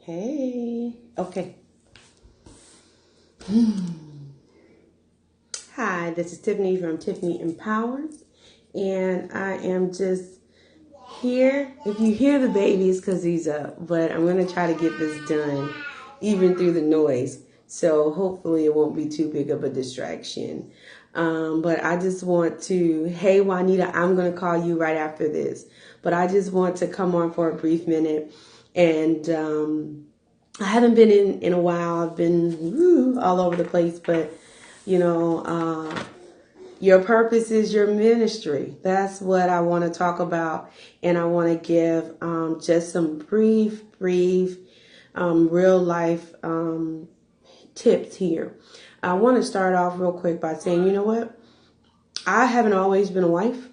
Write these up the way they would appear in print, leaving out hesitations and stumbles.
Hey. Okay. Hi, this is Tiffany from Tiffany Empowers, and I am just here. If you hear the baby, it's because he's up, but I'm going to try to get this done, even through the noise. So hopefully it won't be too big of a distraction. But I just want to, hey, Juanita, I'm going to call you right after this. But I just want to come on for a brief minute. And I haven't been in a while. I've been all over the place. But, your purpose is your ministry. That's what I want to talk about. And I want to give just some brief, real life tips here. I want to start off real quick by saying, you know what? I haven't always been a wife.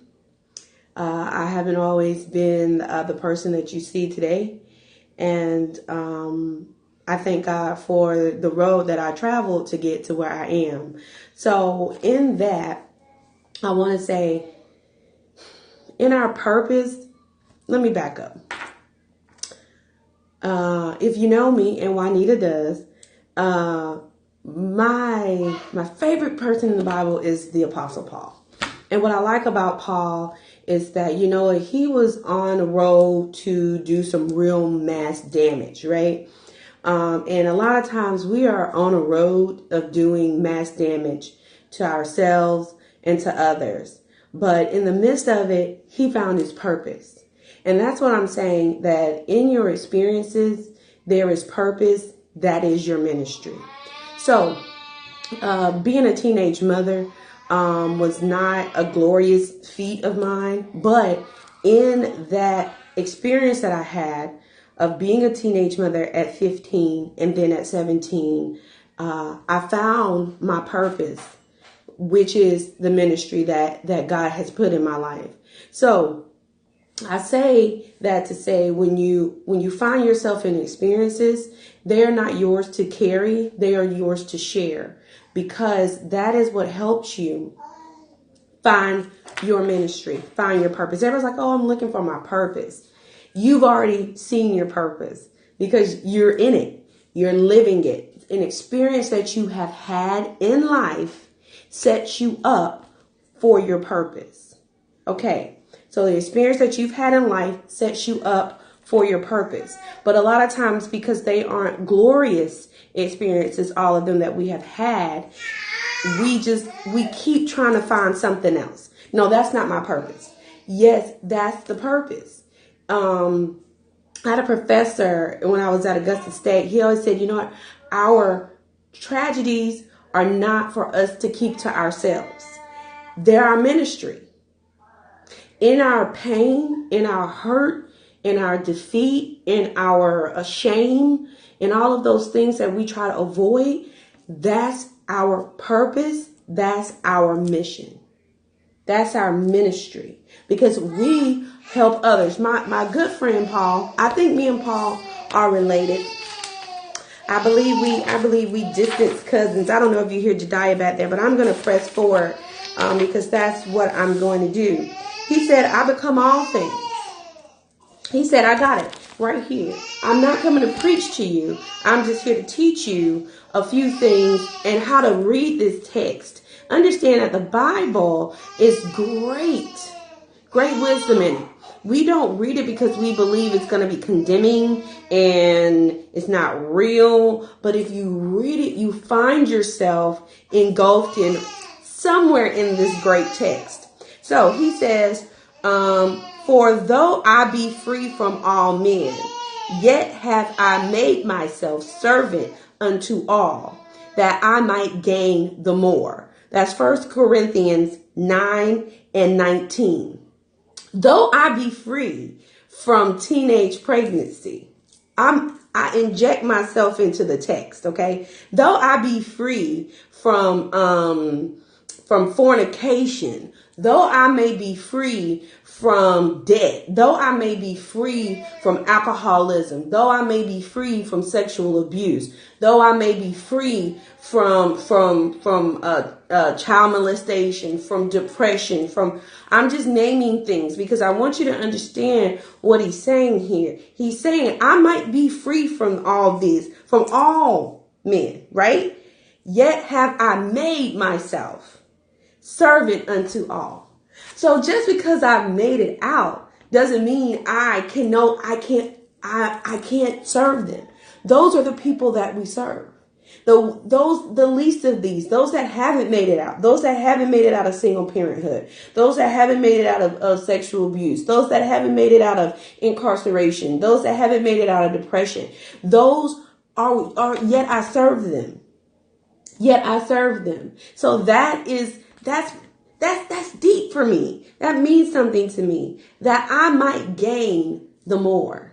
I haven't always been the person that you see today. And I thank God for the road that I traveled to get to where I am. So in that, I want to say, in our purpose, let me back up. If you know me, and Juanita does, my favorite person in the Bible is the Apostle Paul. And what I like about Paul is that, he was on a road to do some real mass damage, right? And a lot of times we are on a road of doing mass damage to ourselves and to others. But in the midst of it, he found his purpose. And that's what I'm saying, that in your experiences, there is purpose. That is your ministry. So being a teenage mother was not a glorious feat of mine. But in that experience that I had of being a teenage mother at 15 and then at 17, I found my purpose, which is the ministry that God has put in my life. So I say that to say, when you find yourself in experiences, they are not yours to carry. They are yours to share, because that is what helps you find your ministry, find your purpose. Everyone's like, oh, I'm looking for my purpose. You've already seen your purpose because you're in it. You're living it. An experience that you have had in life sets you up for your purpose. Okay. So the experience that you've had in life sets you up for your purpose. But a lot of times, because they aren't glorious experiences, all of them that we have had, we keep trying to find something else. No, that's not my purpose. Yes, that's the purpose. I had a professor when I was at Augusta State. He always said, what? Our tragedies are not for us to keep to ourselves. They're our ministry. In our pain, in our hurt, in our defeat, in our shame, in all of those things that we try to avoid, that's our purpose. That's our mission. That's our ministry, because we help others. My good friend Paul, I think me and Paul are related. I believe we distant cousins. I don't know if you hear Jediah back there, but I'm going to press forward because that's what I'm going to do. He said, I become all things. He said, I got it right here. I'm not coming to preach to you. I'm just here to teach you a few things and how to read this text. Understand that the Bible is great wisdom in it. We don't read it because we believe it's going to be condemning and it's not real. But if you read it, you find yourself engulfed in somewhere in this great text. So he says, for though I be free from all men, yet have I made myself servant unto all, that I might gain the more. That's 1 Corinthians 9 and 19. Though I be free from teenage pregnancy, I inject myself into the text, okay? Though I be free from from fornication, though I may be free from debt, though I may be free from alcoholism, though I may be free from sexual abuse, though I may be free from child molestation, from depression, I'm just naming things because I want you to understand what he's saying here. He's saying I might be free from all this, from all men, right? Yet have I made myself servant unto all. So just because I've made it out doesn't mean I can't serve them. Those are the people that we serve. The least of these, those that haven't made it out, those that haven't made it out of single parenthood, those that haven't made it out of sexual abuse, those that haven't made it out of incarceration, those that haven't made it out of depression, those are yet I serve them. Yet I serve them. So that's deep for me. That means something to me, that I might gain the more.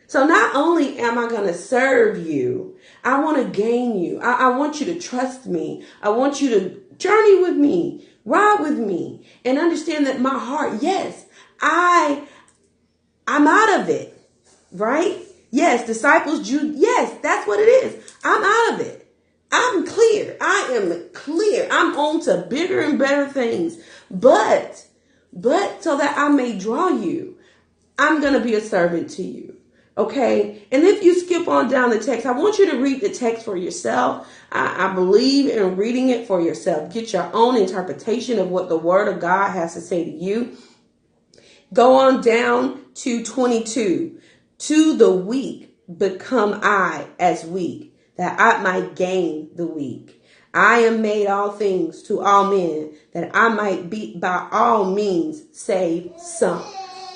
So not only am I going to serve you, I want to gain you. I want you to trust me. I want you to journey with me, ride with me, and understand that my heart, yes, I'm out of it, right? Yes, disciples, Jude, yes, that's what it is. I'm out of it. I'm clear. I am clear. I'm on to bigger and better things. But so that I may draw you, I'm going to be a servant to you. Okay. And if you skip on down the text, I want you to read the text for yourself. I believe in reading it for yourself. Get your own interpretation of what the word of God has to say to you. Go on down to 22. To the weak become I as weak, that I might gain the weak. I am made all things to all men, that I might be by all means save some.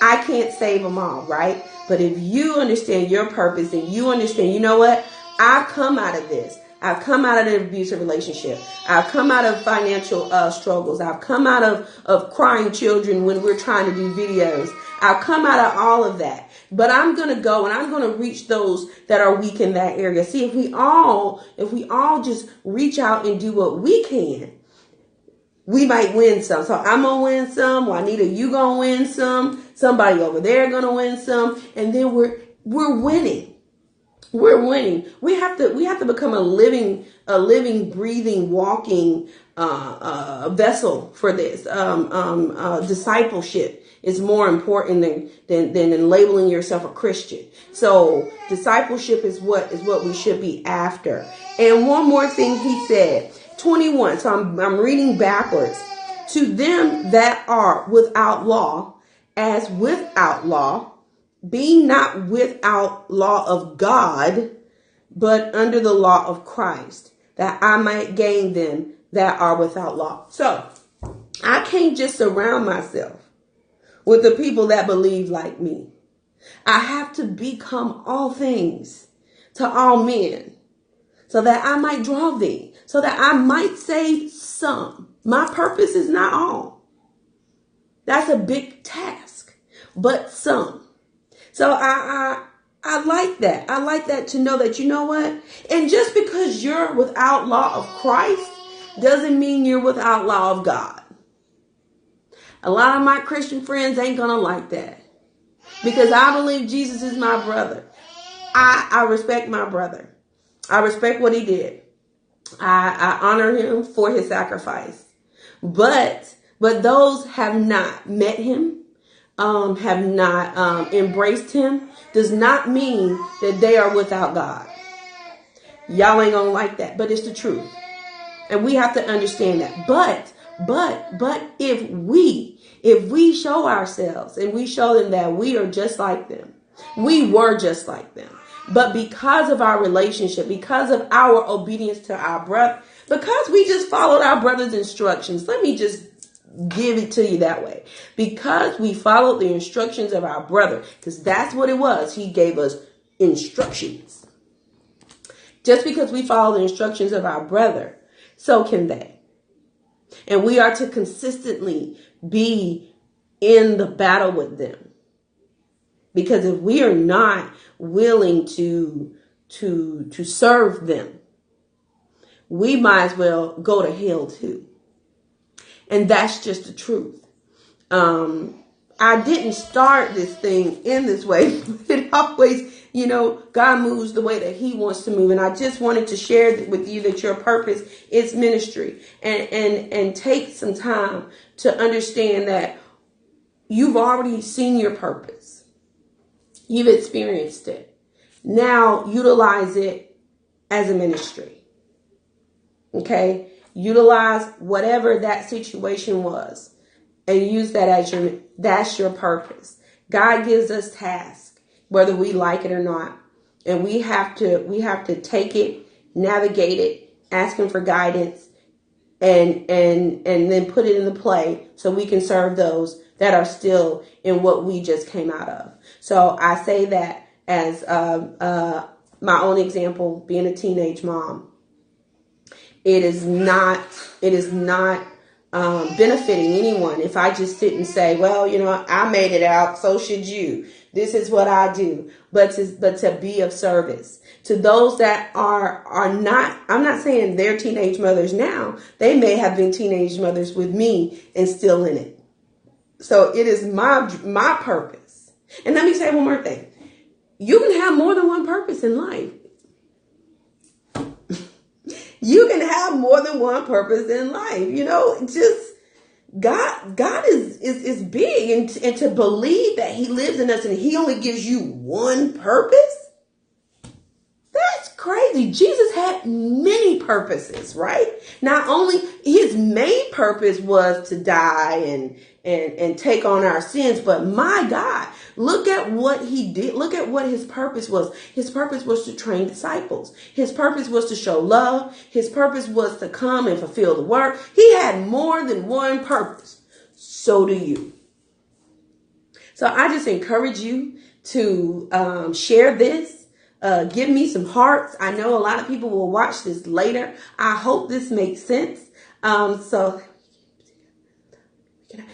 I can't save them all, right? But if you understand your purpose and you understand, you know what? I've come out of this. I've come out of an abusive relationship. I've come out of financial struggles. I've come out of crying children when we're trying to do videos. I've come out of all of that. But I'm going to go and I'm going to reach those that are weak in that area. See, if we all just reach out and do what we can, we might win some. So I'm going to win some. Juanita, you going to win some. Somebody over there going to win some. And then we're winning. We're winning. We have to become a living, breathing, walking vessel for this. Discipleship is more important than labeling yourself a Christian. So discipleship is what we should be after. And one more thing he said, 21. So I'm reading backwards. To them that are without law, as without law, being not without law of God, but under the law of Christ, that I might gain them that are without law. So I can't just surround myself with the people that believe like me. I have to become all things to all men, so that I might draw thee, so that I might save some. My purpose is not all. That's a big task, but some. So I like that. I like that, to know that, you know what? And just because you're without law of Christ doesn't mean you're without law of God. A lot of my Christian friends ain't going to like that, because I believe Jesus is my brother. I respect my brother. I respect what he did. I honor him for his sacrifice. But those have not met him, have not embraced him, does not mean that they are without God. Y'all ain't gonna like that, but it's the truth. And we have to understand that. But if we show ourselves and we show them that we are just like them, we were just like them, but because of our relationship, because of our obedience to our brother, because we just followed our brother's instructions, let me just give it to you that way. Because we followed the instructions of our brother, because that's what it was. He gave us instructions. Just because we follow the instructions of our brother, so can they. And we are to consistently be in the battle with them. Because if we are not willing to serve them, we might as well go to hell too. And that's just the truth. I didn't start this thing in this way, but it always, God moves the way that he wants to move. And I just wanted to share with you that your purpose is ministry, and take some time to understand that you've already seen your purpose. You've experienced it. Now utilize it as a ministry. Okay? Utilize whatever that situation was and use that as that's your purpose. God gives us tasks, whether we like it or not. And we have to take it, navigate it, ask him for guidance, and then put it into play so we can serve those that are still in what we just came out of. So I say that as my own example, being a teenage mom. It is not benefiting anyone if I just sit and say, well, I made it out, so should you. This is what I do. But to be of service to those that are not, I'm not saying they're teenage mothers now. They may have been teenage mothers with me and still in it. So it is my purpose. And let me say one more thing. You can have more than one purpose in life. You can have more than one purpose in life. Just God is big, and to believe that he lives in us and he only gives you one purpose. That's crazy. Jesus had many purposes, right? Not only his main purpose was to die and take on our sins, but my God, look at what he did. Look at what his purpose was. His purpose was to train disciples. His purpose was to show love. His purpose was to come and fulfill the work. He had more than one purpose. So do you. So I just encourage you to share this. Give me some hearts. I know a lot of people will watch this later. I hope this makes sense. So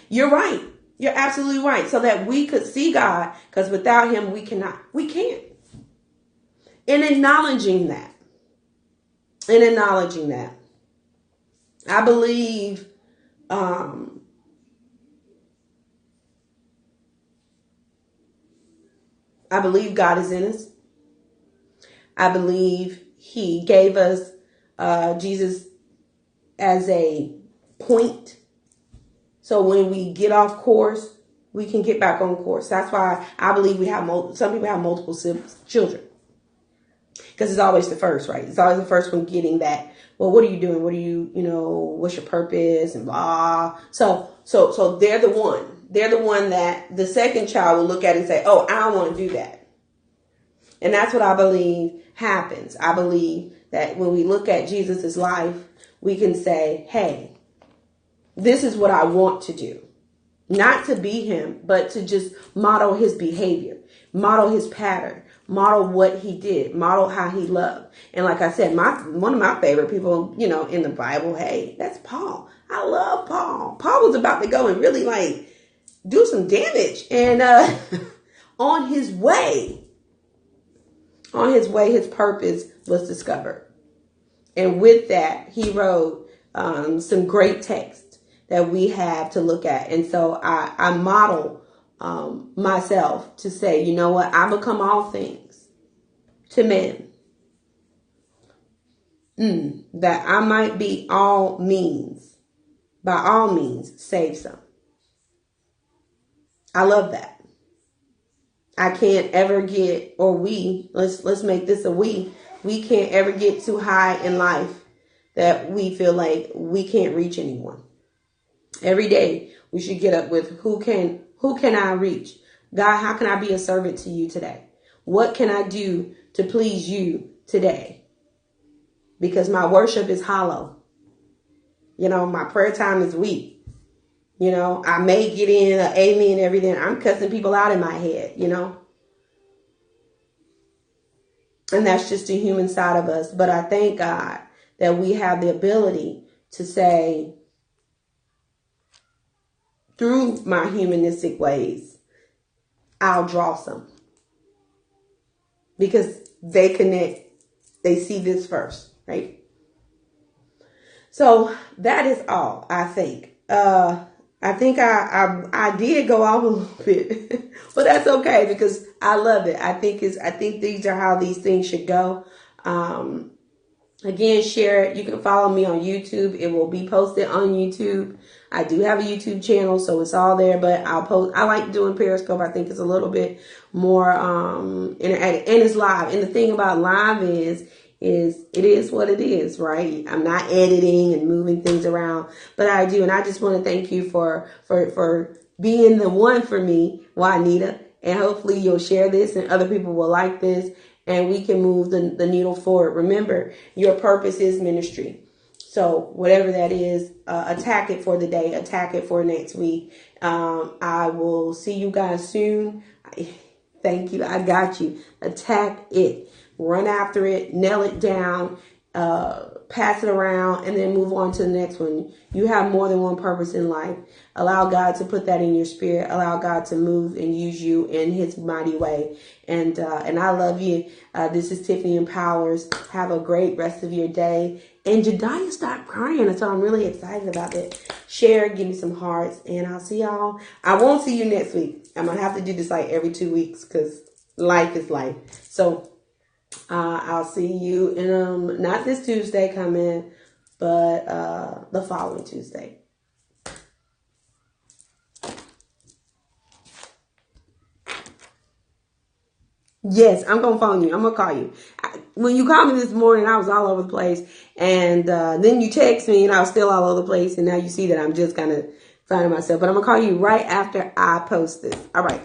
you're right. You're absolutely right. So that we could see God, because without him, we can't. In acknowledging that, I believe, God is in us. I believe he gave us Jesus as a point. So when we get off course, we can get back on course. That's why I believe some people have multiple children. Because it's always the first, right? It's always the first one getting that. Well, what are you doing? What are you, what's your purpose and blah. So they're the one. They're the one that the second child will look at and say, oh, I don't want to do that. And that's what I believe happens. I believe that when we look at Jesus's life, we can say, hey, this is what I want to do. Not to be him, but to just model his behavior, model his pattern, model what he did, model how he loved. And like I said, one of my favorite people, in the Bible, hey, that's Paul. I love Paul. Paul was about to go and really do some damage. And on his way, his purpose was discovered. And with that, he wrote some great texts that we have to look at. And so I model myself to say, you know what? I become all things to men, that I might be by all means, save some. I love that. I can't ever get, or let's make this a we can't ever get too high in life that we feel like we can't reach anyone. Every day we should get up with who can I reach? God, how can I be a servant to you today? What can I do to please you today? Because my worship is hollow. My prayer time is weak. I may get in an amen and everything. I'm cussing people out in my head, And that's just the human side of us. But I thank God that we have the ability to say, through my humanistic ways, I'll draw some. Because they connect. They see this first, right? So that is all, I think. I think I did go off a little bit, but that's okay because I love it. I think these are how these things should go. Again, share it. You can follow me on YouTube. It will be posted on YouTube. I do have a YouTube channel, so it's all there, but I'll post. I like doing Periscope. I think it's a little bit more interactive, and it's live. And the thing about live is it is what it is, right? I'm not editing and moving things around, but I do. And I just want to thank you for being the one for me, Juanita. And hopefully you'll share this and other people will like this and we can move the needle forward. Remember, your purpose is ministry. So whatever that is, attack it for the day, attack it for next week. I will see you guys soon. Thank you. I got you. Attack it. Run after it. Nail it down. Pass it around and then move on to the next one. You have more than one purpose in life. Allow God to put that in your spirit. Allow God to move and use you in his mighty way. And I love you. This is Tiffany Empowers. Have a great rest of your day. And Jediah stopped crying. So I'm really excited about it. Share, give me some hearts, and I'll see y'all. I won't see you next week. I'm going to have to do this like every 2 weeks because life is life. So I'll see you in not this Tuesday coming, but the following Tuesday. Yes, I'm going to phone you. I'm going to call you. When you called me this morning, I was all over the place. And then you text me and I was still all over the place. And now you see that I'm just kind of finding myself. But I'm going to call you right after I post this. All right.